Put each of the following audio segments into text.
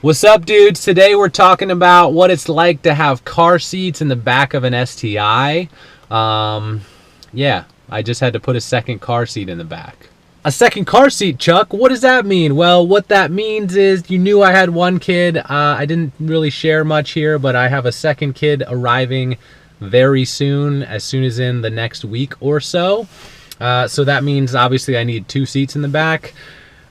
What's up, dudes? Today we're talking about what it's like to have car seats in the back of an STI. Yeah, I just had to put a second car seat in the back. A second car seat, Chuck? What does that mean? Well, what that means is you knew I had one kid. I didn't really share much here, but I have a second kid arriving very soon as in the next week or so. So that means obviously I need two seats in the back.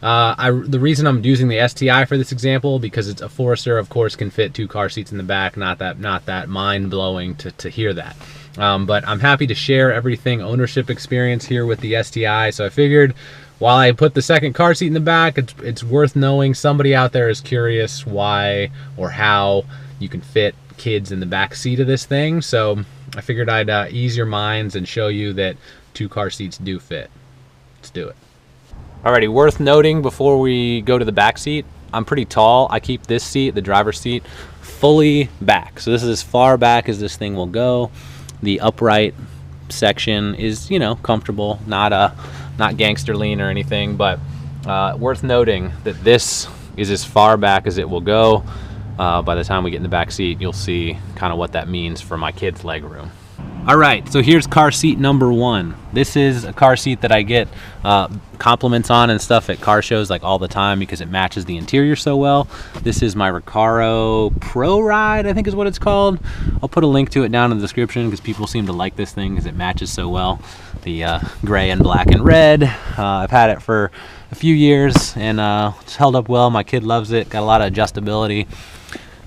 The reason I'm using the STI for this example, because it's a Forester, of course, can fit two car seats in the back. Not that mind-blowing to hear that. But I'm happy to share everything ownership experience here with the STI. So I figured while I put the second car seat in the back, it's worth knowing somebody out there is curious why or how you can fit kids in the back seat of this thing. So I figured I'd ease your minds and show you that two car seats do fit. Let's do it. Alrighty, worth noting before we go to the back seat, I'm pretty tall. I keep this seat, the driver's seat, fully back. So this is as far back as this thing will go. The upright section is, you know, comfortable, not gangster lean or anything, but worth noting that this is as far back as it will go. By the time we get in the back seat, you'll see kind of what that means for my kid's leg room. All right, so here's car seat number one. This is a car seat that I get compliments on and stuff at car shows like all the time because it matches the interior so well. This is my Recaro Pro Ride, I think is what it's called. I'll put a link to it down in the description because people seem to like this thing because it matches so well. The gray and black and red. I've had it for a few years and it's held up well. My kid loves it, got a lot of adjustability,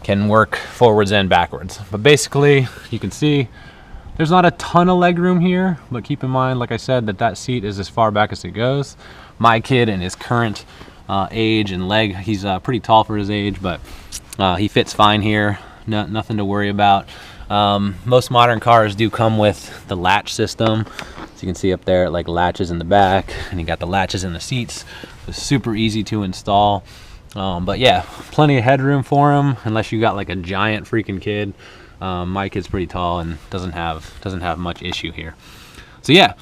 can work forwards and backwards. But basically, you can see there's not a ton of leg room here, but keep in mind, like I said, that seat is as far back as it goes. My kid in his current age and leg, he's pretty tall for his age, but he fits fine here. Nothing to worry about. Most modern cars do come with the latch system. So you can see up there, it like latches in the back, and you got the latches in the seats. It's super easy to install. But yeah, plenty of headroom for him, unless you got like a giant freaking kid. My kid's pretty tall and doesn't have much issue here. So yeah,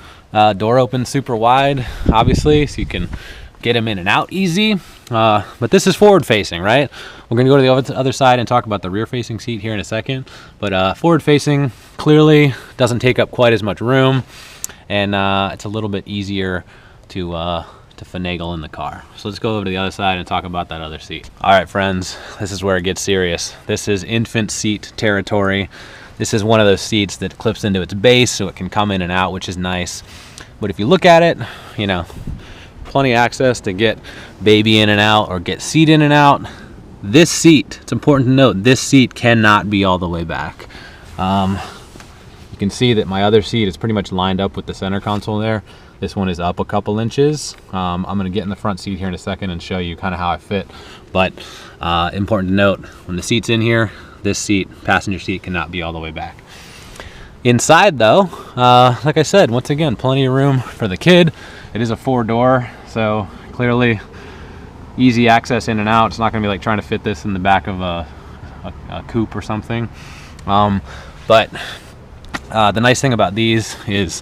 door opens super wide, obviously, so you can get him in and out easy. But this is forward facing, right? We're gonna go to the other side and talk about the rear facing seat here in a second. But forward facing clearly doesn't take up quite as much room, and it's a little bit easier to finagle in the car. So let's go over to the other side and talk about that other seat. All right, friends, this is where it gets serious. This is infant seat territory. This is one of those seats that clips into its base so it can come in and out, which is nice. But if you look at it, you know, plenty of access to get baby in and out or get seat in and out. This seat, it's important to note, this seat cannot be all the way back. You can see that my other seat is pretty much lined up with the center console there. This one is up a couple inches. I'm gonna get in the front seat here in a second and show you kind of how I fit. But important to note, when the seat's in here, this seat, passenger seat, cannot be all the way back. Inside though, like I said, once again, plenty of room for the kid. It is a 4-door, so clearly easy access in and out. It's not gonna be like trying to fit this in the back of a coupe or something. But the nice thing about these is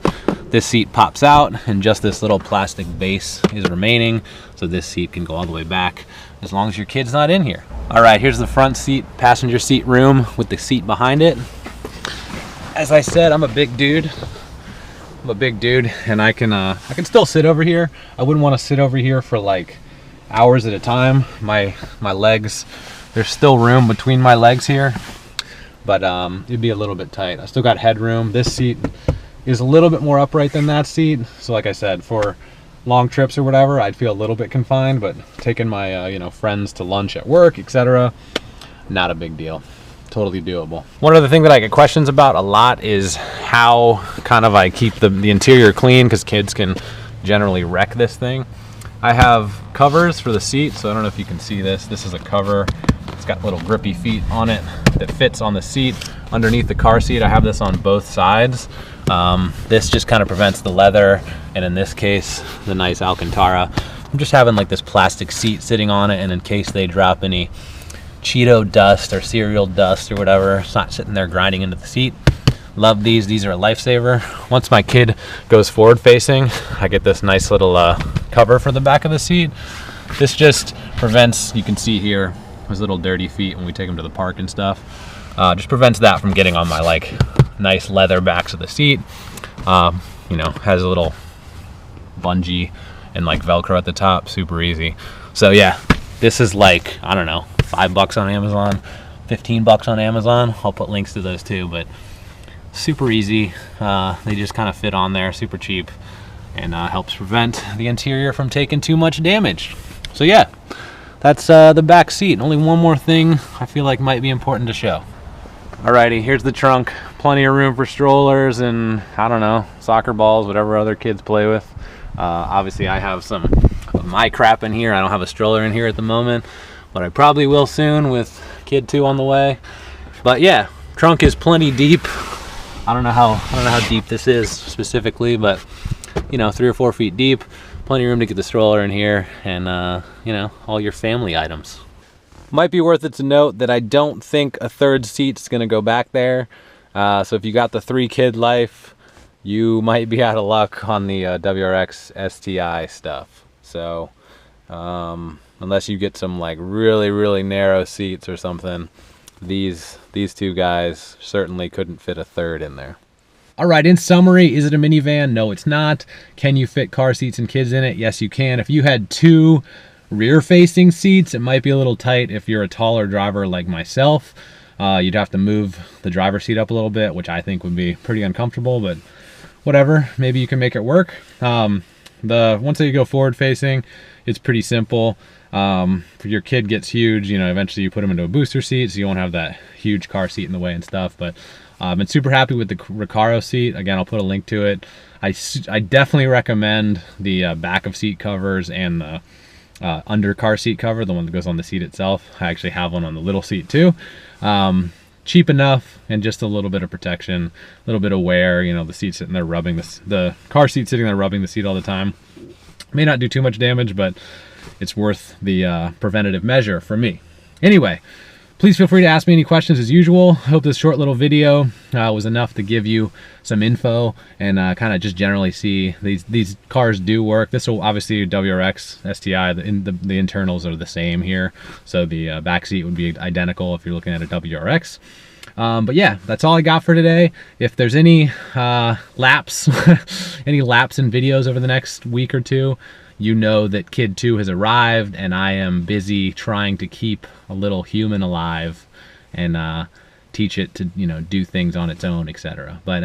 this seat pops out and just this little plastic base is remaining, so this seat can go all the way back as long as your kid's not in here. All right, here's the front seat, passenger seat room with the seat behind it. As I said, I'm a big dude. And I can still sit over here. I wouldn't want to sit over here for like hours at a time. My legs, there's still room between my legs here, but it'd be a little bit tight. I still got headroom. This seat is a little bit more upright than that seat. So like I said, for long trips or whatever, I'd feel a little bit confined, but taking my you know, friends to lunch at work, etc., not a big deal. Totally doable. One other thing that I get questions about a lot is how kind of I keep the interior clean, because kids can generally wreck this thing. I have covers for the seat, so I don't know if you can see this. This is a cover. It's got little grippy feet on it that fits on the seat. Underneath the car seat, I have this on both sides. This just kind of prevents the leather, and in this case, the nice Alcantara. I'm just having like this plastic seat sitting on it, and in case they drop any Cheeto dust or cereal dust or whatever, it's not sitting there grinding into the seat. Love these. These are a lifesaver. Once my kid goes forward facing, I get this nice little cover for the back of the seat. This just prevents, you can see here, his little dirty feet when we take him to the park and stuff. Just prevents that from getting on my like nice leather backs of the seat. You know, has a little bungee and like Velcro at the top, super easy. So yeah, this is like, I don't know, $5 on Amazon, $15 on Amazon. I'll put links to those too, but super easy. They just kind of fit on there, super cheap, and helps prevent the interior from taking too much damage. So yeah, that's the back seat. Only one more thing I feel like might be important to show. Alrighty, here's the trunk. Plenty of room for strollers and, I don't know, soccer balls, whatever other kids play with. Obviously I have some of my crap in here. I don't have a stroller in here at the moment, but I probably will soon with kid 2 on the way. But yeah, trunk is plenty deep. I don't know how deep this is specifically, but you know, 3 or 4 feet deep. Plenty of room to get the stroller in here and you know, all your family items. Might be worth it to note that I don't think a third seat's gonna go back there. So if you got the 3-kid life, you might be out of luck on the WRX STI stuff. So unless you get some like really narrow seats or something, these 2 guys certainly couldn't fit a third in there. All right, in summary, is it a minivan? No, it's not. Can you fit car seats and kids in it? Yes, you can. If you had 2 rear-facing seats, it might be a little tight if you're a taller driver like myself. You'd have to move the driver's seat up a little bit, which I think would be pretty uncomfortable, but whatever, maybe you can make it work. Once you go forward-facing, it's pretty simple. If your kid gets huge, you know, eventually you put them into a booster seat, so you won't have that huge car seat in the way and stuff. But I've been super happy with the Recaro seat. Again, I'll put a link to it. I definitely recommend the back of seat covers and the under car seat cover, the one that goes on the seat itself. I actually have one on the little seat too. Cheap enough and just a little bit of protection, a little bit of wear. You know, the seat sitting there rubbing the car seat sitting there rubbing the seat all the time. May not do too much damage, but it's worth the preventative measure for me. Anyway, please feel free to ask me any questions as usual. I hope this short little video was enough to give you some info and kind of just generally see these cars do work. This will obviously WRX STI, the internals are the same here. So the back seat would be identical if you're looking at a WRX. But yeah, that's all I got for today. If there's any lapse, any lapse in videos over the next week or 2, you know that kid 2 has arrived and I am busy trying to keep a little human alive and teach it to, you know, do things on its own, etc. But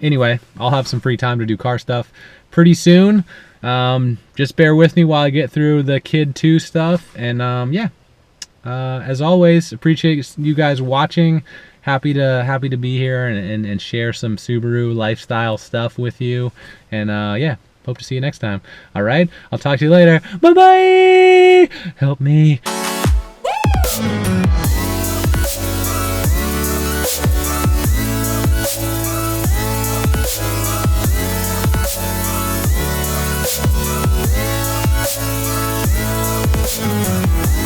anyway, I'll have some free time to do car stuff pretty soon. Just bear with me while I get through the kid 2 stuff. And yeah, as always, appreciate you guys watching. Happy to be here and share some Subaru lifestyle stuff with you. And yeah, hope to see you next time. All right, I'll talk to you later. Bye-bye. Help me.